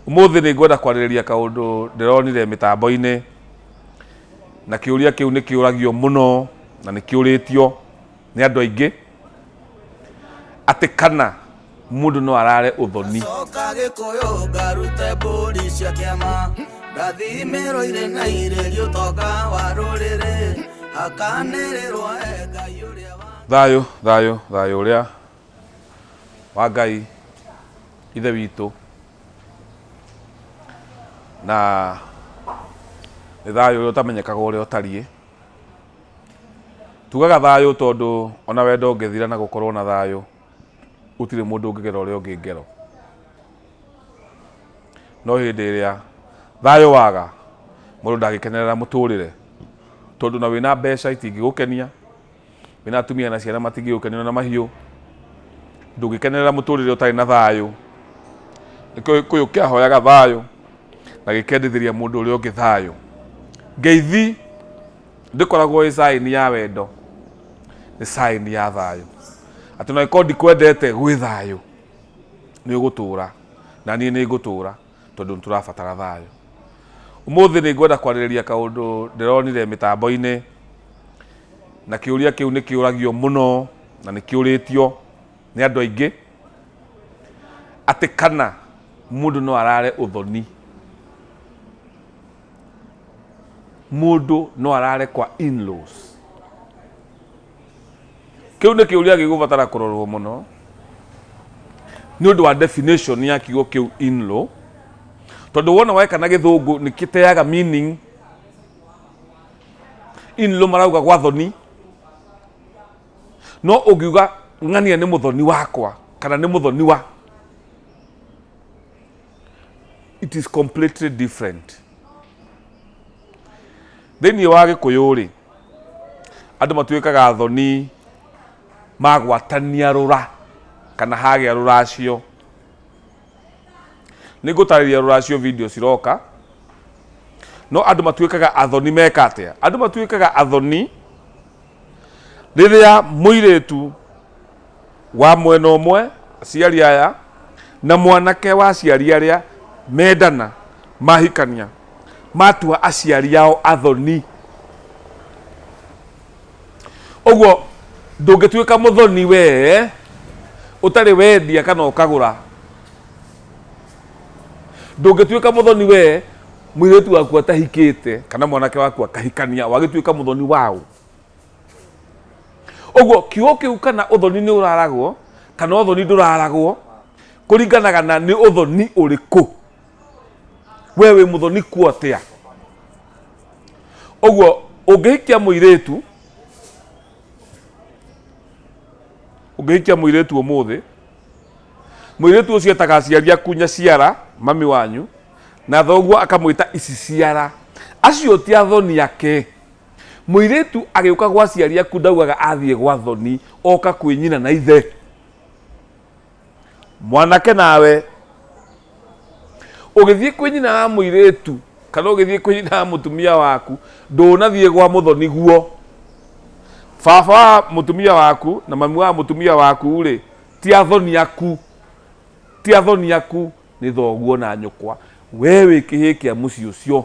Umuthi ni ngwenda kwaririria kaundu ndironire mitambo-ini na kiuria kiu ni kiuragio muno na ni kiuritio ni andu aingi ati kana mundu no arare uthoni thayo uria wa Ngai ithe witu na ni thayo uria utamenyekaga uria utarie tugaga thayo tondu ona wendo ungithira na gukorwo na thayo utire mundu ungigera uria ungi ngero no hindi iria thayo waga mundu ndagikenerera muturire tondu na wina mbeca itingigukenia wina atumia na ciana matingigukenia na mahiu ndungikenerera muturire utari na thayo nikyo kuyu kiahoyaga thayo na gikendithiria mundu uria ungi thayo ngeithi ndikoragwo i sign ya wendo ni sign ya thayo ati no ikondi kwendete gwi thayo ni ugutura na ni ngutura tondu turabatara thayo. Umuthi ni ngwenda kwaririria kaundu ndironire mitambo-ini na kiuria kiu ni kiuragio muno na ni kiuritio ni andu aingi ati kana mundu no arare uthoni, mundu no arare kwa in-laws. Kiu ni kiuria gigubatara kurorwo muno ni undu wa definition ya kiugo kiu in-law tondu wona waika na githungu ni kiteaga meaning. In-law marauga gwa thoni no ugiuga ng'ania ni muthoni wakwa kana ni muthoni wa, it is completely different. Thini wa Gikuyu ri andu matuikaga thoni magwatania rura kana hagia ruracio. Ni ngutariria ruracio video ciroka no andu matuikaga athoni meka atia. Andu matuikaga athoni riria muiretu wa mwena umwe aciari aya na mwanake wa aciari aria mendana mahikania matua aciari yao athoni. Oguo ndungituika muthoni we utari wendia kana ukagura. Ndungituika muthoni we muiretu waku atahikite kana mwanake waku akahikania wagituika muthoni wao. Oguo kiugo kiu kana uthoni ni uraragwo kana uthoni nduraragwo kuringanaga na ni uthoni uriku wewe muthoni ku atia. Oguo ungihikia muiretu umuthi muiretu ucio etaga aciari aku nyaciara mami wanyu na thoguo akamwita iciciara acio ti athoni ake. Muiretu agiuka gwa aciari aku ndaugaga athie gwa thoni oka kwi nyina na ithe. Mwanake nawe ugithie kwi nyina wa muiretu kana ugithie kwi nyina wa mutumia waku ndunathie gwa muthoni guo. Baba wa mutumia waku na mami wa mutumia waku ri ti athoni aku, ti athoni aku ni thoguo na nyukwa. Wewe kihikia muci ucio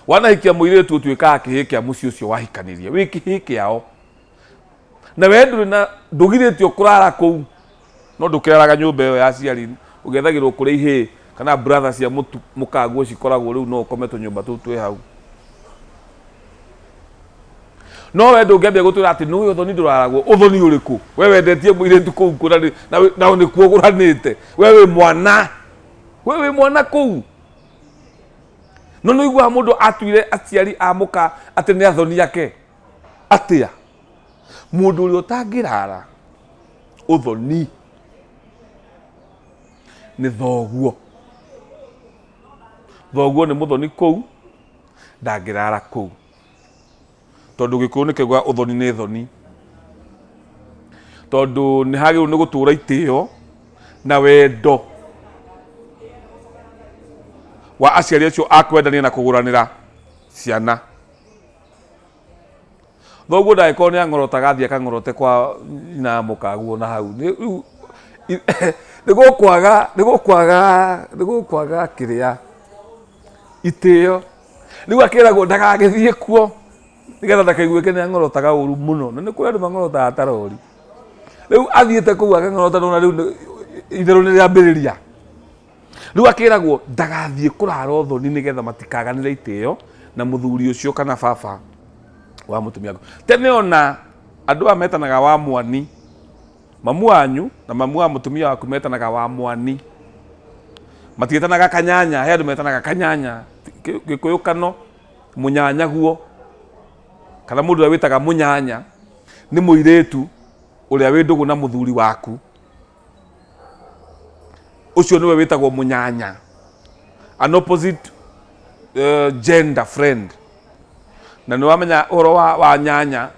wanahikia muiretu utuikaga kihikia muci ucio wahikanirie wi kihikiao na we nduri na ndugiritio kurara kuu no ndukiraraga nyumba iyo ya aciari ugethagirwo kuri ihi kana brother cia mukaguo cikoragwo riu no ukome tunyumba tuu twi hau. No we ndungiambia gutura ati no uthoni nduraragwo. Uthoni uriku we wendetie muiretu kuu kurani na ni kuo guranite wewe mwana kuu no no igwa mundu atuire aciari amuka ati ni athoni yake atia. Mundu uri utangirara uthoni ni thoguo ni muthoni kuu ndangirara kuu tondu Gikuyu ni kigwa uthoni ni thoni tondu ni hagiru ni gutura itio na wendo wa aciari acio akwendania na kuguranira ciana. Thoguo ndagĩkorwo nĩ ang'orotaga athiĩ akang'orote kwa nyina mukaguo na hau nigukwaga kiria itio riu akiragwo ndagagithie kuo nigetha ndakaiguike ni ang'orotaga uru muno na ni kuri andu mang'orotaga tarori riu athiete kuu akang'orota na riu itheru ni riambiriria riu akiragwo ndagathie kurara uthoni nigetha matikaganire itio na muthuri ucio kana baba wa mutumia wako. Tene ona andu ametanaga wa mwani, mamu wanyu na mamu wa mutumia waku metanaga wa mwani, matietanaga kanyanya. He andu metanaga kanyanya Gikuyu kano munyanya guo kana mundu uria witaga munyanya ni muiretu uria wi ndugu na muthuri waku, ucio niwe witagwo munyanya, an opposite gender friend. Na ni wamenya uhoro wa nyanya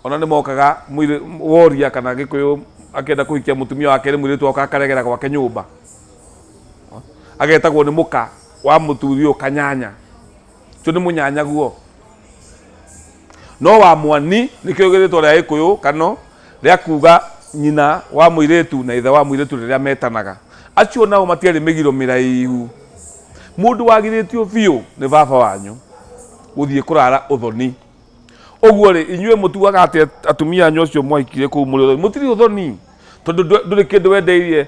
ona ni mokaga woria kana Gikuyu akenda kuhikia mutumia wake ni muiretu oka akaregera gwake nyumba agetagwo ni muka wa muthuri kanyanya, cio ni munyanya guo. No wa mwani nikio giritwo ria Gikuyu kano ria kuga nyina wa muiretu na ithe wa muiretu riria metanaga. Acio nao matiari migiro miraihu, mundu wagiritio biu ni baba wanyu guthie kurara uthoni. Oguo ri inyue mutuaga ati atumia anyu acio mwahikire ku muri uthoni, mutiri uthoni tondu nduri kindu wendeirie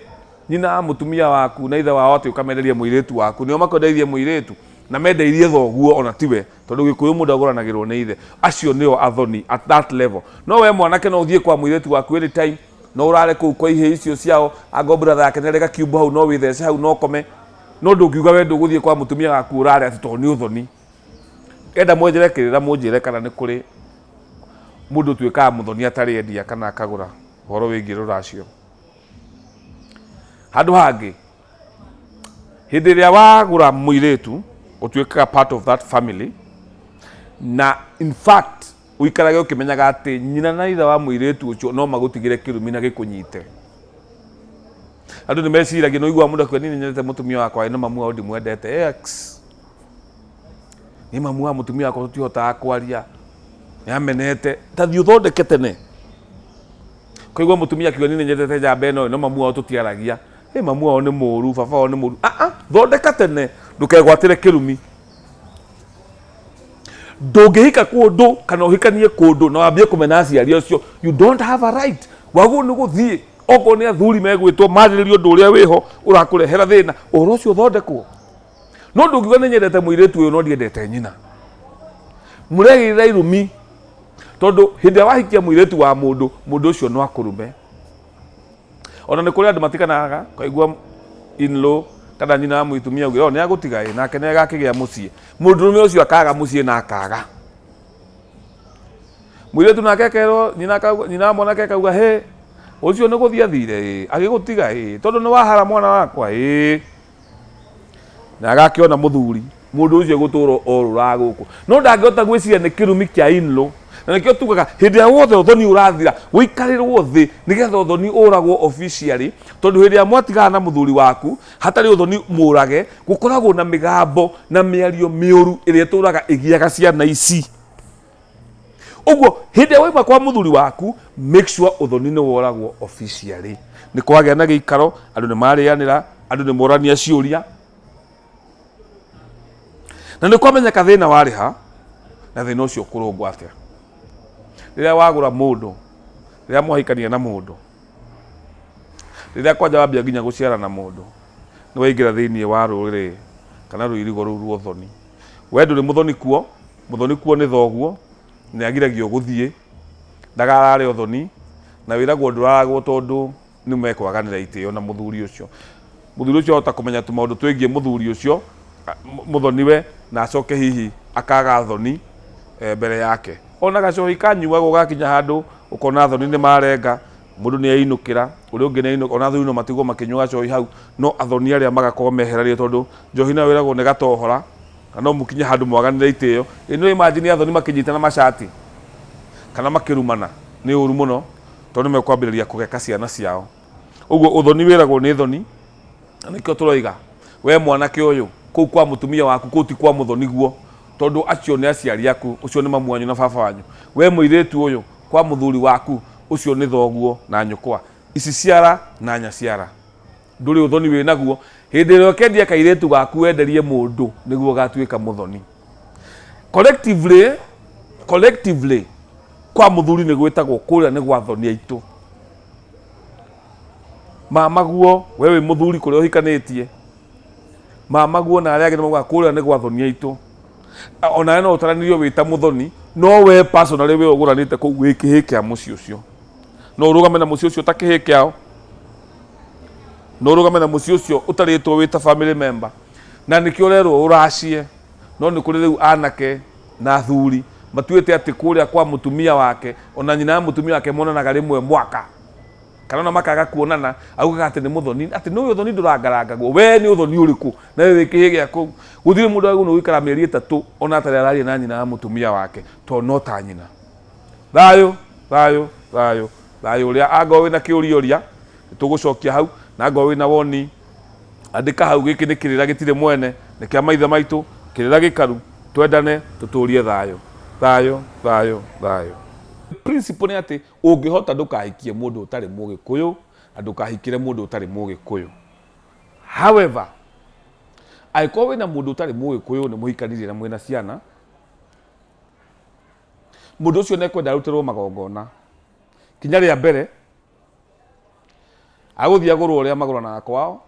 nyina mutumia waku na ithe wao ati ukamenderia muiretu waku, nio makondeirie muiretu na mendeirie thoguo ona tiwe tondu Gikuyu mundu aguranagirwo ni ithe. Acio nio athoni at that level. No we mwanake no uthie kwa muiretu waku any time, no urare ku kwa ihe icio ciao ago brother yake nerega kiubo hau no withece hau no kome, no ndungiuga we nduguthie kwa mutumia waku urare ati to ni uthoni. Enda mwenjere kirira munjire kana ni kuri mundu twikaga muthoni atari endia kana akagura horo wingi ruracio. Handu hangi hindi ria wagura muiretu utwikaga part of that family, na in fact uikarage ukimenyaga ati nyina na ithe wa muiretu ucio no magutigire kirumi na gikunyite. Andu ni meciragia no igwa mundu akwe ni nyendete mutumia wakwa ino mamu wao ndimwendete x ni mamu wa mutumia wakwa tutihotaga kwaria ni amenete tathi uthondeke tene koigwa mutumia akiwa ni nyendete njamba ino no mamu wao tutiaragia mamu wao ni muru baba wao ni muru thondeka tene ndukegwatire kirumi. Ndungihika kundu kana uhikanie kundu na wambie kumena aciari acio, you don't have a right. Wagu ni guthie oko ni athuri megwitwo mariririo ndu uria wiho urakurehera thina uhoro ucio thondekwo. No ndungiuga ni nyendete muiretu uyu no ndiendete nyina, muregirira irumi tondu hindi wahikia muiretu wa mundu ucio no akurume. Ona ni kuri andu matikanaga kaigua in-law kana nyina muitumia uge ni agutiga nake ne gakigia mucie, mundurume ucio akaga mucie na akaga muiretu nake kero nyina mwanake kauga he ucio ni guthia thire agigutiga tondu ni wahara mwana wakwa na agakiona muthuri mundu ucio guturo orura guku no ndangihota gwiciria ni kirumi kia in-law. Na nikio tugaga hindi ya wothe uthoni urathira wikarirwo thi nigetha uthoni uragwo officially, tondu hindi ya mwatigana na muthuri waku hatari uthoni murage gukoragwo na migambo na miario miuru iria turaga igiaga ciana ici. Uguo hindi ya waima kwa muthuri waku make sure uthoni ni woragwo officially, ni kwagea na giikaro, andu ni marianira, andu ni morania ciuria, na ni kwamenyeka thina wari ha na thina ucio kurungwa atia. Riria wagura mundu, riria mwahikania na mundu, riria kwanja wambia nginya guciara na mundu, ni waingira thiini wa ruriri kana ruirigo ruu rwa uthoni. We nduri muthoni kuo ni thoguo ni agiragio guthie ndagarare uthoni na wiragwo nduraragwo tondu ni mekwaganira itio na muthuri ucio. Muthuri ucio ota kumenya tu maundu twigie muthuri ucio muthoni we na acoke hihi akaga thoni mbere yake. Ona gacohi kanyuagwo gakinya handu ukona thoni ni marenga mundu ni ainukira uri ungi ni ainuka ona thoni no matigwo makinywa gacohi hau, no athoni aria magakorwo meherarie tondu njohi na wiragwo ni gatohora kana mukinya handu mwaganira itio. Ino imagine athoni makinyitana mashati kana makirumana ni uru muno tondu mekwambiriria kugeka ciana ciao. Uguo uthoni wiragwo ni thoni, nikio turoiga we mwanake uyu kuu kwa mutumia waku kuu ti kwa muthoni guo tondu acio ni aciari aku, ucio ni mamu wanyu na baba wanyu. We muiretu uyu kwa muthuri waku ucio ni thoguo na nyukwa, ici ciara na nyaciara. nduri uthoni we naguo hindi ĩrĩa kendia kairetu gaku wenderie mundu niguo gatuika muthoni. Collectively kwa muthuri ni gwitagwo kuria ni gwa thoni aitu. Mamaguo wewe muthuri kuria uhikanitie, mamaguo na aria angĩ kuria ni gwa thoni aitu. Ona no utaranirio wita muthoni, no we personally we uguranite ku wiki kia muci ucio, no urugame na muci ucio takihi kiao, no urugame na muci ucio utaritwo wita family member, na nikio rero uracie. No ni kuri riu anake na athuri matuite ati kuria kwa mutumia wake ona nyina mutumia wake monanaga rimwe mwaka, kana na makaga kuonana augaga ati ni muthoni, ati no uthoni ndurangarangagwo. We ni uthoni uriku na we wikihi giaku? Guthire mundu aguno wikara mieri 3 ona atari araria na nyina mutumia wake to no ta nyina. Thayo uria anga wina kiurioria tugucokia hau, na anga wina woni andika hau. Giki ni kirira gitire mwene, ni kia maithe maitu, kirira gikaru. Twendane tuturie thayo. Principle ni ati ungihota ndukahikie mundu utari Mugikuyu, ndukahikire mundu utari Mugikuyu. However, aiko wina mundu utari Mugikuyu ni muhikanirie na mwina ciana, mundu ucio nekwenda rutirwo magongona. Kinya ria mbere aguthia guru uria maguranaga kwao,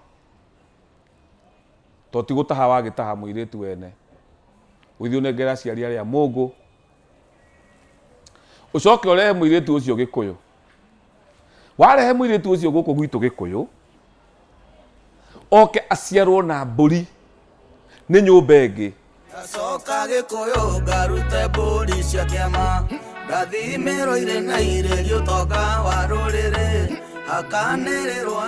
to ti gutaha wagitaha muiritu wene, uthi unengera ciari aria Mungu, ucoke urehe muiritu ucio Gikuyu. Warehe muiritu ucio guku gwitu Gikuyu, oke aciarwo na mburi ni nyumba ingi. Acoka Gikuyu ngarute mburi cia kiama, ndathimĩrwo ire na ire riũtonga wa rũrĩrĩ, akanĩrĩrwo